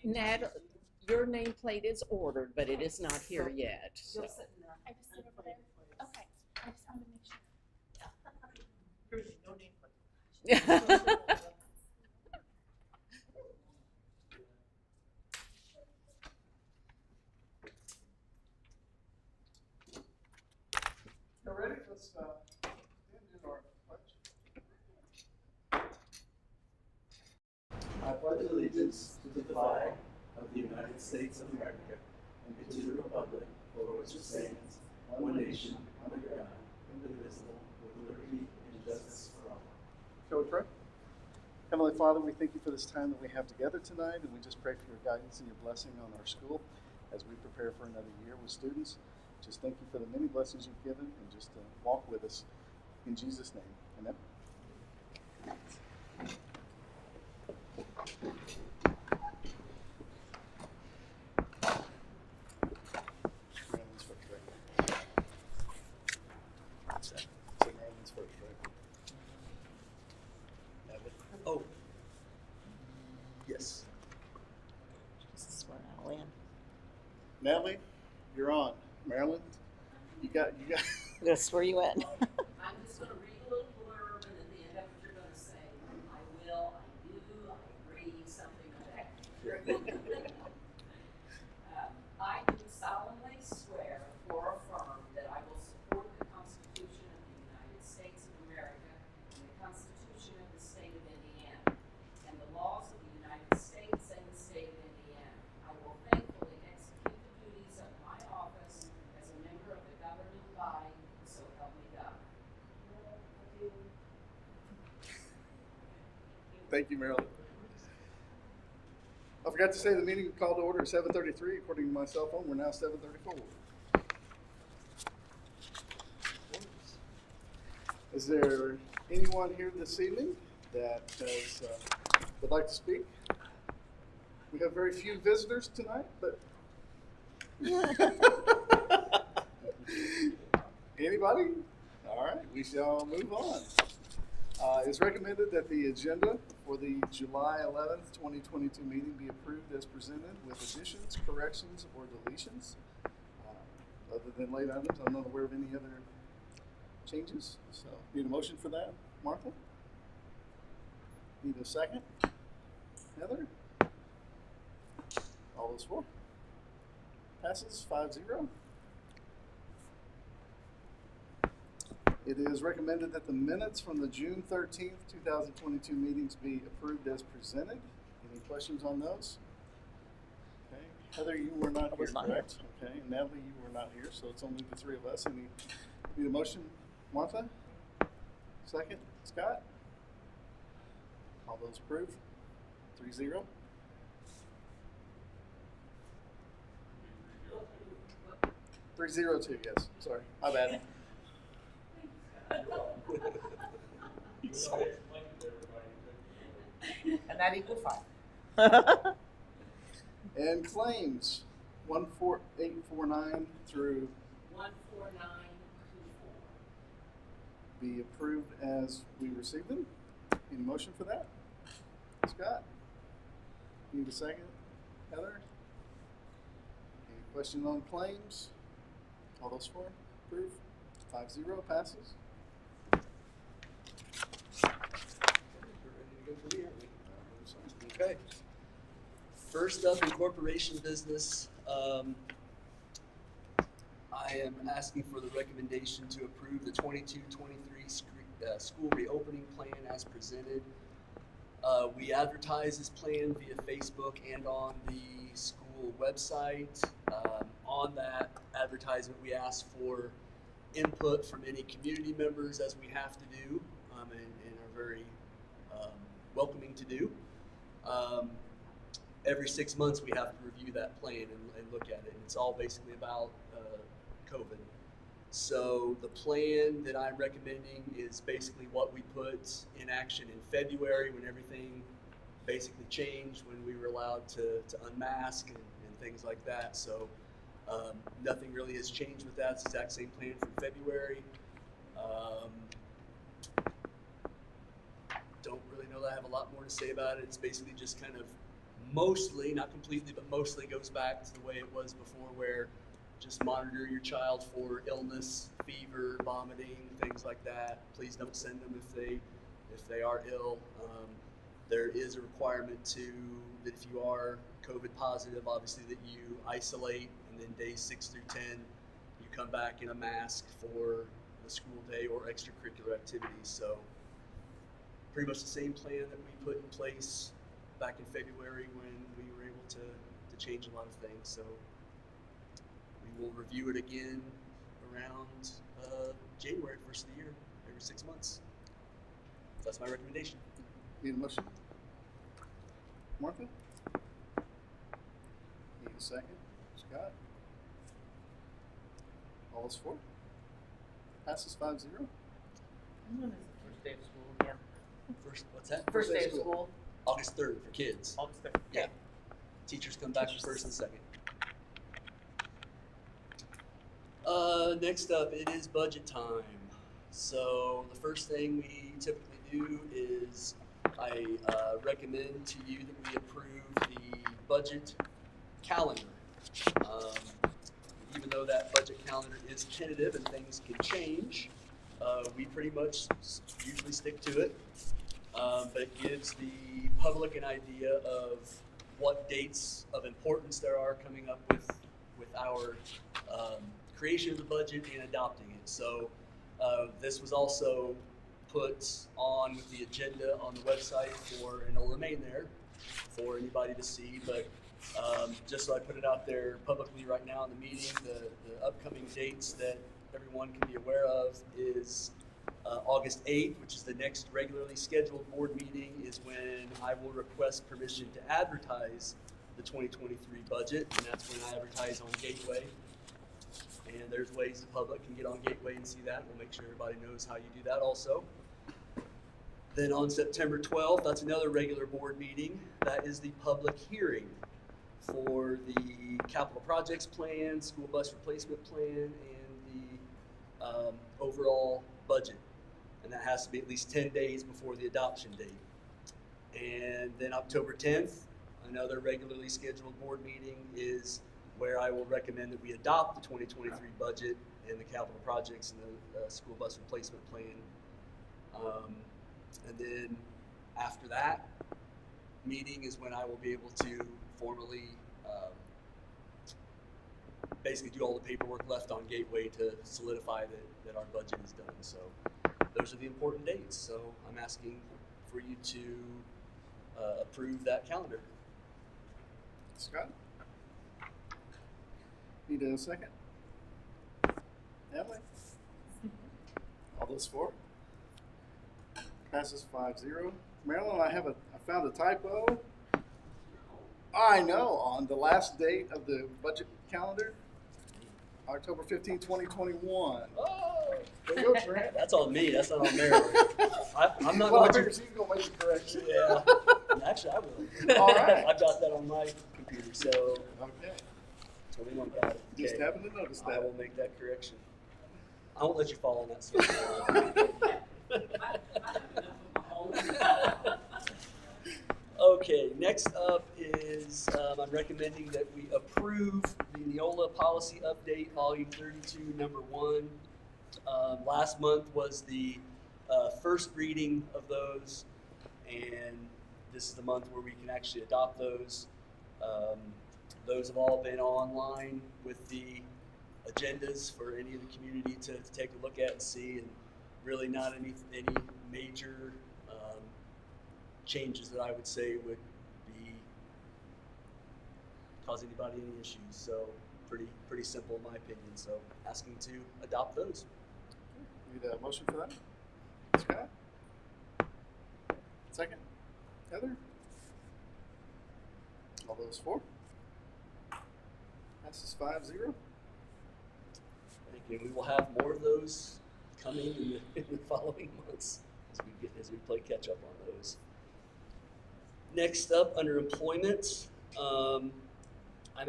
Nat, your nameplate is ordered, but it is not here yet, so. I just sit over there. Okay, I just wanted to make sure. No name. You ready? Let's do our pledge. I pledge allegiance to the flag of the United States of America and to the republic for which it stands, one nation, under God, indivisible, with liberty and justice for all. Shall we pray? Heavenly Father, we thank you for this time that we have together tonight, and we just pray for your guidance and your blessing on our school as we prepare for another year with students. Just thank you for the many blessings you've given, and just walk with us. In Jesus' name, amen. Maryland's first, right? So Maryland's first, right? Abbott? Oh. Yes. This is where I'll land. Natalie, you're on. Maryland, you got. I'm gonna swear you in. I'm just gonna read a little blurb, and at the end of it, you're gonna say, I will, I do, I agree, something of that. I do solemnly swear or affirm that I will support the Constitution of the United States of America and the Constitution of the State of Indiana, and the laws of the United States and the State of Indiana. I will faithfully execute the duties of my office as a member of the governing body, so help me God. Thank you, Maryland. I forgot to say the meeting called to order at 7:33. According to my cell phone, we're now 7:34. Is there anyone here this evening that would like to speak? We have very few visitors tonight, but anybody? All right, we shall move on. It's recommended that the agenda for the July 11th, 2022 meeting be approved as presented with additions, corrections, or deletions. Other than late items, I'm not aware of any other changes. So, need a motion for that, Martha? Need a second? Heather? All those for? Passes 5-0. It is recommended that the minutes from the June 13th, 2022 meetings be approved as presented. Any questions on those? Okay. Heather, you were not here, correct? Okay. And Natalie, you were not here, so it's only the three of us. Need a motion, Martha? Second, Scott? All those approved? 3-0. Three zero two, yes. Sorry, my bad. And that equals 5. And claims 14849 through 14924. be approved as we receive them. Any motion for that? Scott? Need a second? Heather? Any question on claims? All those four approved? 5-0 passes. Okay. First up in corporation business, I am asking for the recommendation to approve the 22-23 school reopening plan as presented. We advertise this plan via Facebook and on the school website. On that advertisement, we ask for input from any community members, as we have to do, and are very welcoming to do. Every 6 months we have to review that plan and look at it. And it's all basically about COVID. So the plan that I'm recommending is basically what we put in action in February when everything basically changed, when we were allowed to unmask and things like that. So nothing really has changed with that. It's the exact same plan from February. Don't really know that I have a lot more to say about it. It's basically just kind of mostly, not completely, but mostly goes back to the way it was before, where just monitor your child for illness, fever, vomiting, things like that. Please don't send them if they are ill. There is a requirement that if you are COVID positive, obviously that you isolate, and then days 6 through 10, you come back in a mask for the school day or extracurricular activities. So pretty much the same plan that we put in place back in February when we were able to change a lot of things. So we will review it again around January, first of the year, every 6 months. That's my recommendation. Need a motion? Martha? Need a second? Scott? All those for? Passes 5-0. First day of school again. First, what's that? First day of school, August 3rd for kids. August 3rd. Yeah. Teachers come back for first and second. Next up, it is budget time. So the first thing we typically do is I recommend to you that we approve the budget calendar. Even though that budget calendar is tentative and things can change, we pretty much usually stick to it. But it gives the public an idea of what dates of importance there are coming up with our creation of the budget and adopting it. So this was also put on with the agenda on the website and it'll remain there for anybody to see. But just so I put it out there publicly right now in the meeting, the upcoming dates that everyone can be aware of is August 8th, which is the next regularly scheduled board meeting, is when I will request permission to advertise the 2023 budget, and that's when I advertise on Gateway. And there's ways the public can get on Gateway and see that. We'll make sure everybody knows how you do that also. Then on September 12th, that's another regular board meeting. That is the public hearing for the capital projects plan, school bus replacement plan, and the overall budget. And that has to be at least 10 days before the adoption date. And then October 10th, another regularly scheduled board meeting, is where I will recommend that we adopt the 2023 budget and the capital projects and the school bus replacement plan. And then after that meeting is when I will be able to formally basically do all the paperwork left on Gateway to solidify that our budget is done. So those are the important dates. So I'm asking for you to approve that calendar. Scott? Need a second? Emily? All those for? Passes 5-0. Marilyn, I found a typo. I know, on the last date of the budget calendar, October 15, 2021. Oh, There you go, Trent. that's on me. That's not on Marilyn. I'm not Well, I going figured to. she's gonna make the correction. Yeah. Actually, I will. All right. I've got that on my computer, so Okay. 21 got it. Just Okay. happened to notice I that. will make that correction. I won't let you fall on that schedule. Okay, next up is I'm recommending that we approve the Neola policy update, volume 32, number 1. Last month was the first reading of those, and this is the month where we can actually adopt those. Those have all been online with the agendas for any of the community to take a look at and see, and really not any major changes that I would say would be cause anybody any issues. So pretty simple in my opinion. So asking to adopt those. Need a motion for that? Scott? Second? Heather? All those for? Passes 5-0. Thank you. We will have more of those coming in the following months as we play catch up on those. Next up, under employment, I'm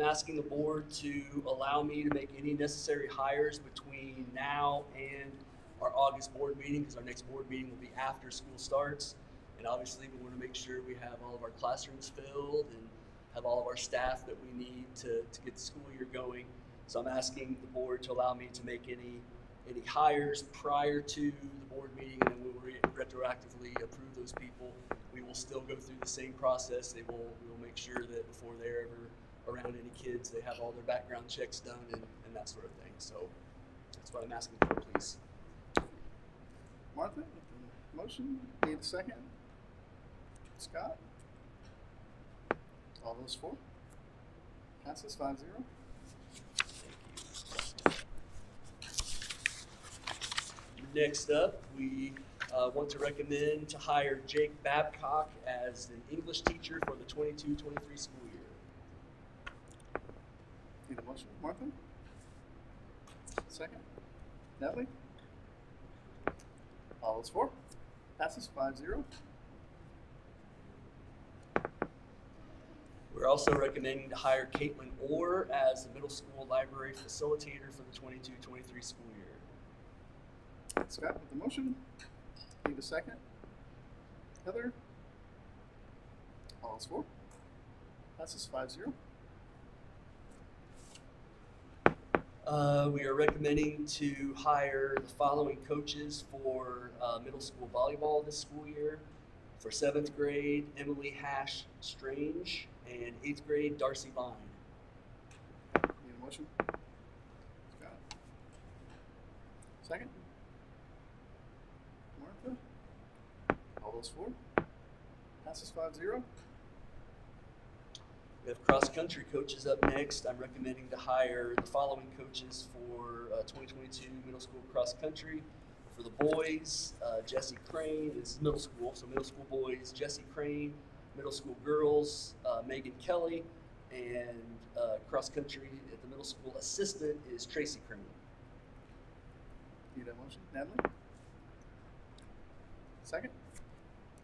asking the board to allow me to make any necessary hires between now and our August board meeting, because our next board meeting will be after school starts. And obviously we want to make sure we have all of our classrooms filled and have all of our staff that we need to get the school year going. So I'm asking the board to allow me to make any hires prior to the board meeting, and then we will retroactively approve those people. We will still go through the same process. We will make sure that before they're ever around any kids, they have all their background checks done and that sort of thing. So that's what I'm asking for, please. Martha, motion, need a second? Scott? All those for? Passes 5-0. Next up, we want to recommend to hire Jake Babcock as an English teacher for the 22-23 school year. Need a motion, Martha? Second? Natalie? All those for? Passes 5-0. We're also recommending to hire Caitlin Orr as the middle school library facilitator for the 22-23 school year. Scott with the motion. Need a second? Heather? All those for? Passes 5-0. We are recommending to hire the following coaches for middle school volleyball this school year. For 7th grade, Emily Hash Strange, and 8th grade, Darcy Vine. Need a motion? Scott? Second? Martha? All those for? Passes 5-0. We have cross-country coaches up next. I'm recommending to hire the following coaches for 2022 middle school cross-country. For the boys, Jesse Crane is middle school, so middle school boys, Jesse Crane. Middle school girls, Megan Kelly. And cross-country at the middle school assistant is Tracy Crane. Need a motion? Natalie? Second?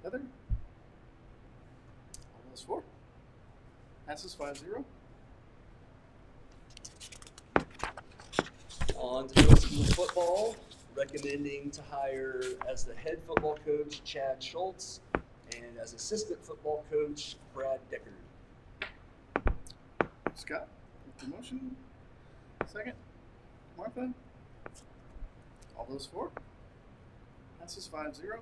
Heather? All those for? Passes 5-0. On to middle school football, recommending to hire as the head football coach Chad Schultz and as assistant football coach Brad Deckard. Scott with the motion. Second? Martha? All those for? Passes 5-0.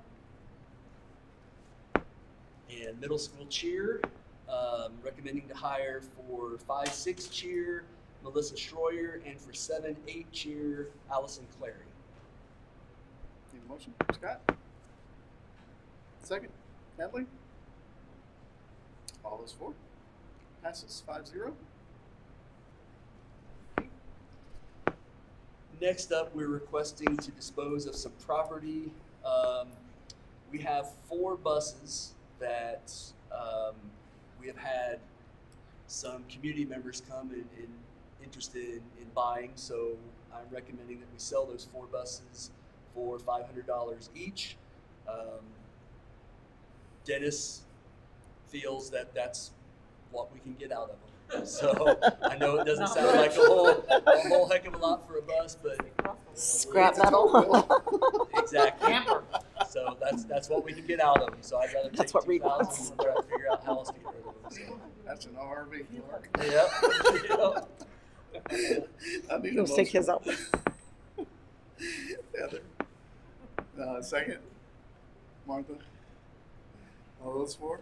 And middle school cheer, recommending to hire for 5-6 cheer Melissa Schroyer and for 7-8 cheer Allison Clary. Need a motion? Scott? Second? Natalie? All those for? Passes 5-0. Next up, we're requesting to dispose of some property. We have 4 buses that we have had some community members come and interested in buying, so I'm recommending that we sell those 4 buses for $500 each. Dennis feels that that's what we can get out of them. So I know it doesn't sound like a whole heck of a lot for a bus, but Scrap metal. exactly. Camper. So that's what we can get out of them. So I'd rather take That's what Reed 2,000 wants. and try to figure out how else to get rid of them. That's an RV. So, yep. I need a Let's take motion. his out. Heather. Second? Martha? All those for?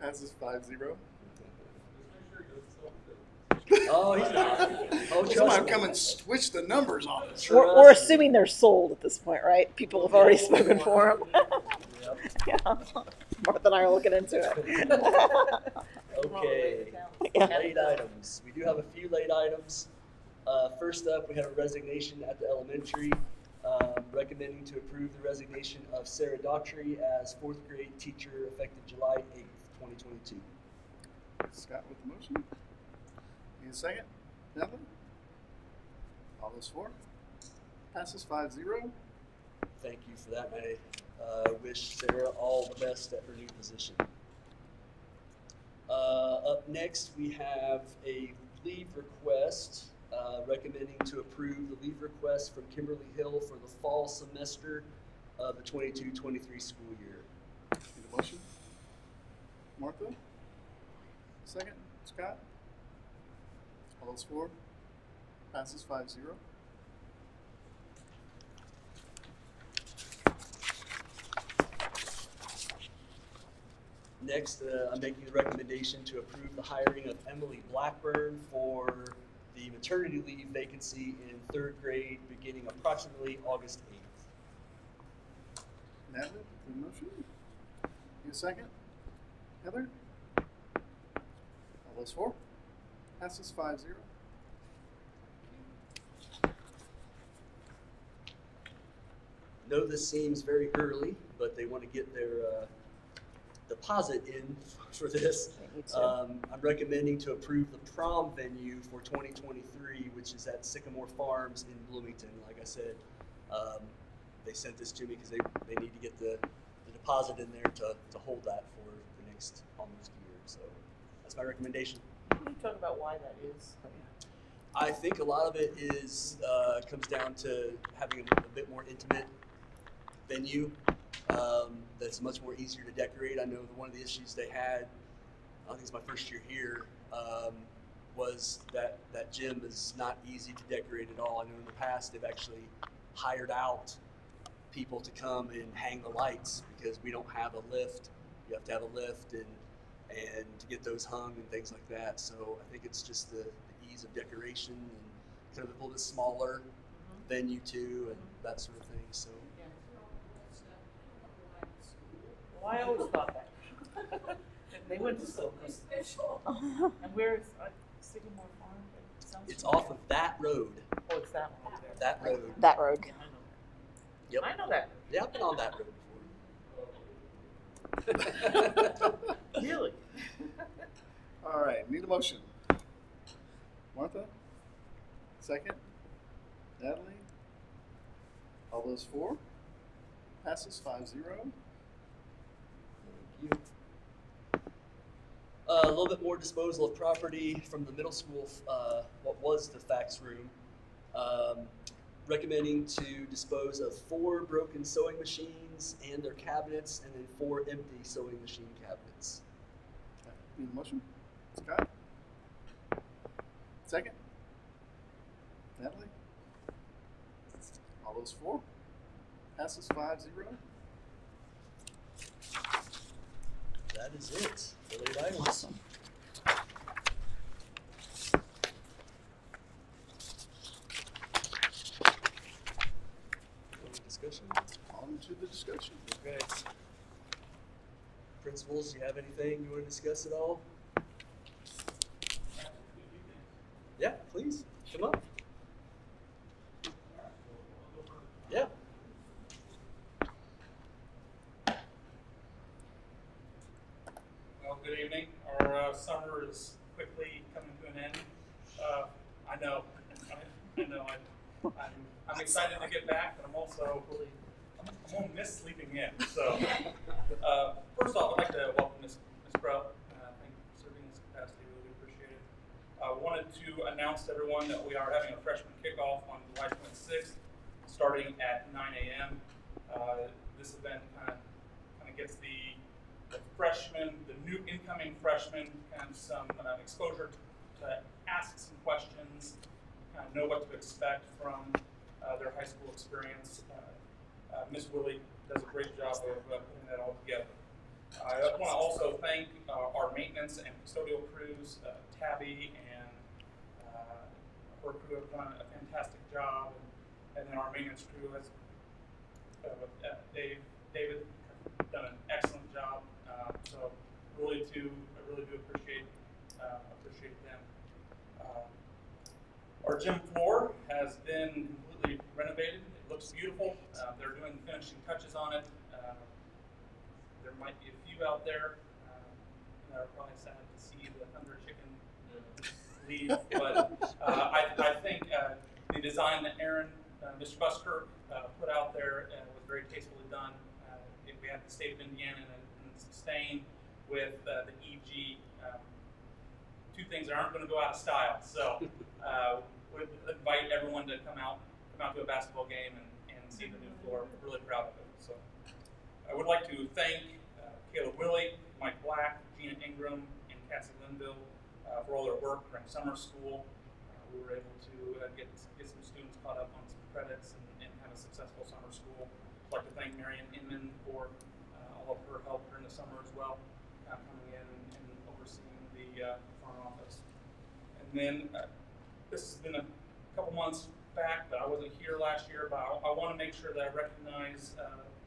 Passes 5-0. Oh, he's not. Oh, trust Somebody me. come and switch the numbers on us. We're assuming they're sold at this point, right? People have already spoken for them. Yep. Yeah. Martha and I are looking into it. Okay. Yeah. Late items. We do have a few late items. First up, we have a resignation at the elementary. Recommending to approve the resignation of Sarah Daughtry as 4th grade teacher effective July 8th, 2022. Scott with the motion. Need a second? Natalie? All those for? Passes 5-0. Thank you for that. I wish Sarah all the best at her new position. Up next, we have a leave request. Recommending to approve the leave request from Kimberly Hill for the fall semester of the 22-23 school year. Need a motion? Martha? Second, Scott. All those for? Passes 5-0. Next, I'm making the recommendation to approve the hiring of Emily Blackburn for the maternity leave vacancy in 3rd grade beginning approximately August 8th. Natalie, the motion. You a second? Heather? All those for? Passes 5-0. Know this seems very early, but they want to get their deposit in for this. Me too. I'm recommending to approve the prom venue for 2023, which is at Sycamore Farms in Bloomington. Like I said, they sent this to me because they need to get the deposit in there to hold that for the next almost year. So that's my recommendation. Can you talk about why that is? I think a lot of it is comes down to having a bit more intimate venue that's much more easier to decorate. I know that one of the issues they had, I think it's my first year here, was that gym is not easy to decorate at all. I know in the past they've actually hired out people to come and hang the lights because we don't have a lift. You have to have a lift and to get those hung and things like that. So I think it's just the ease of decoration and kind of a little bit smaller venue too and that sort of thing. So Well, I always thought that. They went to school. And where's Sycamore Farm? Sounds it's familiar. off of that road. Oh, it's that one there. That road. That road. Yeah, I know that. Yep. I know that. Yeah, I've been on that road before. Really? All right, need a motion. Martha? Second? Natalie? All those for? Passes 5-0. Thank you. A little bit more disposal of property from the middle school, what was the fax room. Recommending to dispose of 4 broken sewing machines and their cabinets, and then 4 empty sewing machine cabinets. Okay, need a motion. Scott? Second? Natalie? All those for? Passes 5-0. That is it for late items. Awesome. Any discussion? On to the discussion. Okay. Principals, do you have anything you want to discuss at all? Yeah, please, come up. Yeah. Well, good evening. Our summer is quickly coming to an end. I know. I'm excited to get back, but I'm also I'm gonna miss sleeping in. So, first off, I'd like to welcome Ms. Crow. Thank you for serving in this capacity. Really appreciate it. I wanted to announce to everyone that we are having a freshman kickoff on July 26th, starting at 9 a.m. This event kind of gets the freshmen, the new incoming freshmen, kind of some exposure to ask some questions, kind of know what to expect from their high school experience. Ms. Willie does a great job of putting that all together. I want to also thank our maintenance and custodial crews, Tabby and her crew have done a fantastic job, and then our maintenance crew has David done an excellent job. So I really do appreciate them. Our gym floor has been completely renovated. It looks beautiful. They're doing finishing touches on it. There might be a few out there that are probably sad to see the Thunder Chicken leave, but I think the design that Aaron, Mr. Buskirk, put out there was very tastefully done. We had the state of Indiana and sustain with the EG, 2 things that aren't going to go out of style. So we invite everyone to come out to a basketball game and see the new floor. We're really proud of it. So I would like to thank Kayla Willie, Mike Black, Gina Ingram, and Cassie Linville for all their work during summer school. We were able to get some students caught up on some credits and have a successful summer school. I'd like to thank Marion Inman for all of her help during the summer as well, coming in and overseeing the front office. And then this has been a couple months back, but I wasn't here last year, but I want to make sure that I recognize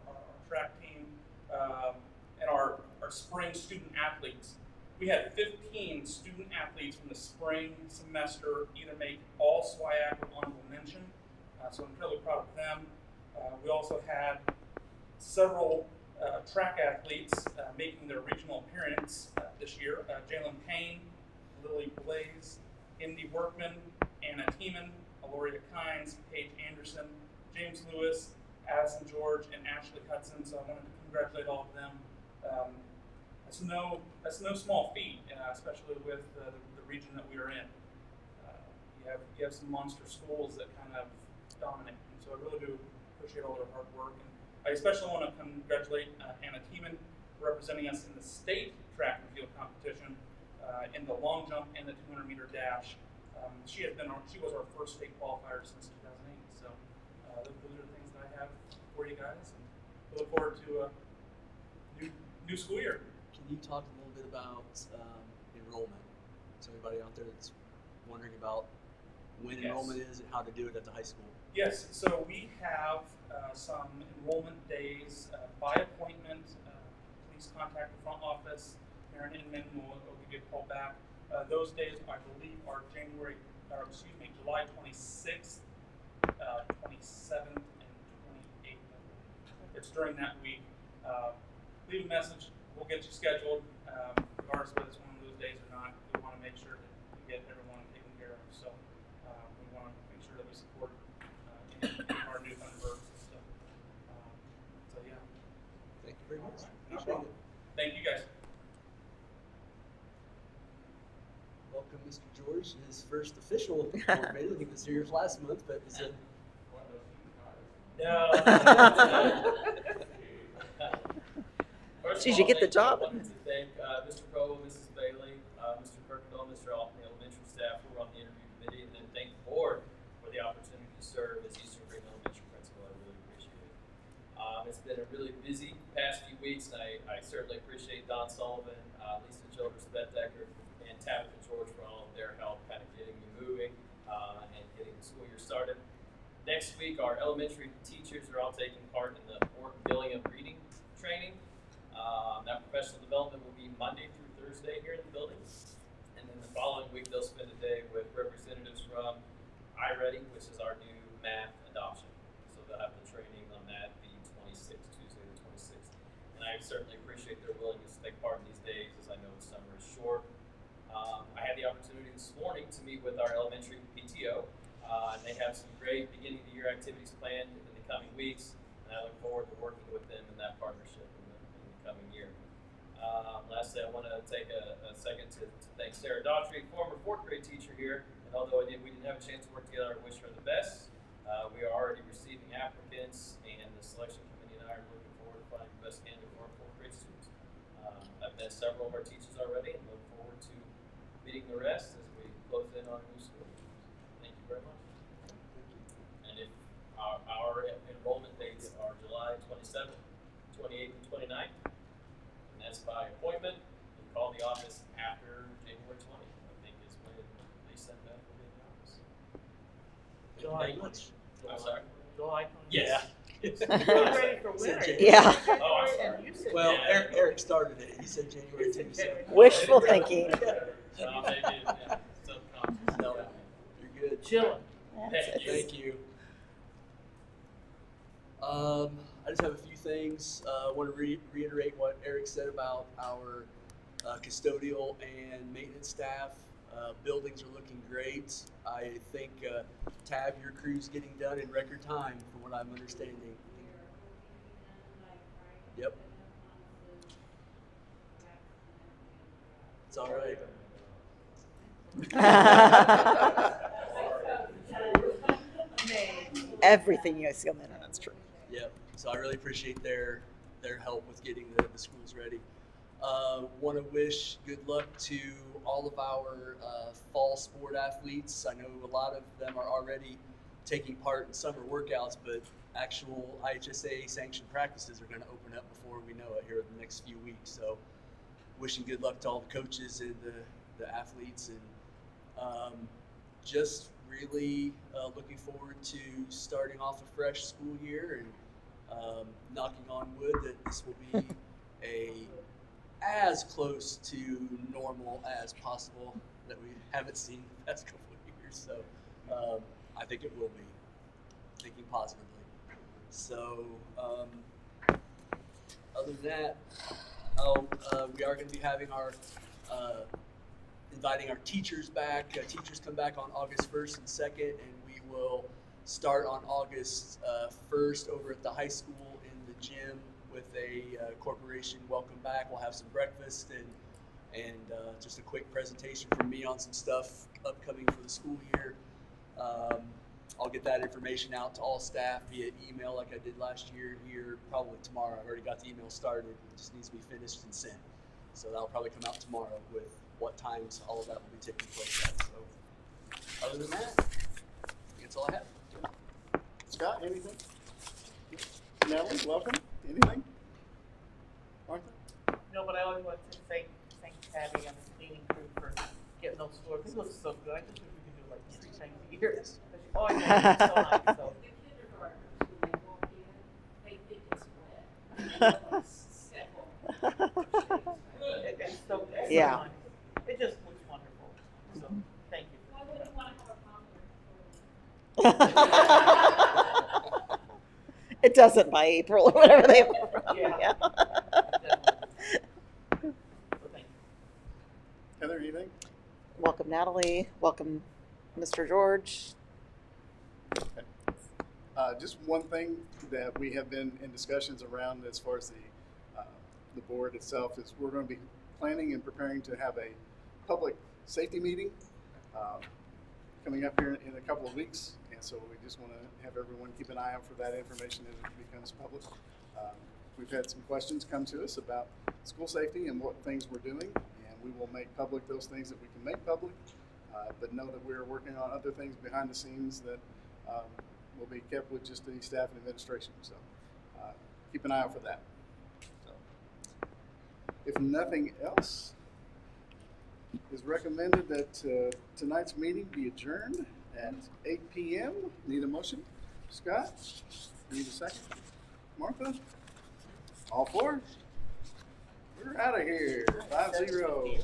our track team and our spring student athletes. We had 15 student athletes from the spring semester either make all SWIAC or honorable mention, so I'm incredibly proud of them. We also had several track athletes making their regional appearance this year. Jalen Payne, Lily Blaze, Indy Workman, Anna Tiemann, Aloria Kynes, Paige Anderson, James Lewis, Addison George, and Ashley Hudson. So I wanted to congratulate all of them. That's no small feat, especially with the region that we are in. You have some monster schools that kind of dominate, and so I really do appreciate all their hard work. And I especially want to congratulate Anna Tiemann representing us in the state track and field competition in the long jump and the 200-meter dash. She was our first state qualifier since 2008. So those are the things that I have for you guys, and we look forward to a new school year. Can you talk a little bit about enrollment? So anybody out there that's wondering about when enrollment is and how to do it at the high school. Yes, so we have some enrollment days by appointment. Please contact the front office. Aaron Inman will give you a call back. Those days, I believe, are July 26th, 27th, and 28th. It's during that week. Leave a message. We'll get you scheduled, regardless whether it's one of those days or not. We want to make sure that we get everyone taken care of. So we want to make sure that we support any of our new Thunderbirds and stuff. So yeah. Thank you very much. No problem. Thank you guys. Welcome, Mr. George, his first official board meeting. I think this year's last month, but it's a No. First Geez, of you all, get the I job. wanted to thank Mr. Cole, Mrs. Bailey, Mr. Kirkendall, Mr. Altman, elementary staff who were on the interview committee, and then thank the board for the opportunity to serve as Eastern Green Elementary principal. I really appreciate it. It's been a really busy past few weeks, and I certainly appreciate Don Sullivan, Lisa Childress, Beth Decker, and Tabitha George for all of their help kind of getting me moving and getting the school year started. Next week, our elementary teachers are all taking part in the Orton Gilliam reading training. That professional development will be Monday through Thursday here in the building. And then the following week, they'll spend a day with representatives from iReady, which is our new math adoption. So they'll have the training on that the 26th, Tuesday the 26th. And I certainly appreciate their willingness to take part in these days, as I know the summer is short. I had the opportunity this morning to meet with our elementary PTO. And they have some great beginning of the year activities planned in the coming weeks. And I look forward to working with them in that partnership in the coming year. Lastly, I want to take a second to thank Sarah Daughtry, former fourth grade teacher here. And although we didn't have a chance to work together, I wish her the best. We are already receiving applicants, and the selection committee and I are looking forward to finding the best candidate for our fourth grade students. I've met several of our teachers already and look forward to meeting the rest as we close in on a new school. Thank you very much. And if our enrollment dates are July 27th, 28th, and 29th, and that's by appointment. You can call the office after January 20th. I think is when Lisa and Beth will be in the office. July. Thank you much. I'm sorry. July 26th. Yeah. I'm ready for winter. Yeah. Oh, I'm sorry. And you said Well, January. Eric started it. He said January 2nd. So. Wishful thinking. I'll make it subconscious. No, you're good. Chilling. That's it. Thank you. I just have a few things. I want to reiterate what Eric said about our custodial and maintenance staff. Buildings are looking great. I think, Tab, your crew's getting done in record time, from what I'm understanding. Yep. It's all right. Everything you guys come in on, that's true. Yep. So I really appreciate their help with getting the schools ready. Want to wish good luck to all of our fall sport athletes. I know a lot of them are already taking part in summer workouts, but actual IHSA sanctioned practices are going to open up before we know it here in the next few weeks. So wishing good luck to all the coaches and the athletes, and just really looking forward to starting off a fresh school year, and knocking on wood that this will be as close to normal as possible that we haven't seen the past couple of years. So I think it will be, thinking positively. So other than that, we are going to be having our inviting our teachers back. Teachers come back on August 1st and 2nd, and we will start on August 1st over at the high school in the gym with a corporation welcome back. We'll have some breakfast and just a quick presentation from me on some stuff upcoming for the school year. I'll get that information out to all staff via email like I did last year here probably tomorrow. I've already got the email started. It just needs to be finished and sent. So that'll probably come out tomorrow with what times all of that will be taking place at. So other than that, I think that's all I have. Scott, anything? Natalie, welcome. Anything? Martha? No, but I always want to thank Abby and the cleaning crew for getting those floors. It looks so good. I just wish we could do it like 3 times a year. Because you always make it so nice. So. The kindergartners, when they walk in, they think it's wet. It's so Yeah. nice. It just looks wonderful. So thank you. I wouldn't want to have a conflict. It doesn't by April or whatever they were. Yeah. So thank you. Heather, anything? Welcome, Natalie. Welcome, Mr. George. Just one thing that we have been in discussions around as far as the board itself is we're going to be planning and preparing to have a public safety meeting coming up here in a couple of weeks, and so we just want to have everyone keep an eye out for that information as it becomes public. We've had some questions come to us about school safety and what things we're doing, and we will make public those things that we can make public, but know that we're working on other things behind the scenes that will be kept with just the staff and administration. So keep an eye out for that. So, if nothing else, it's recommended that tonight's meeting be adjourned at 8 p.m. Need a motion? Scott? Need a second? Martha? All four? We're out of here. 5-0.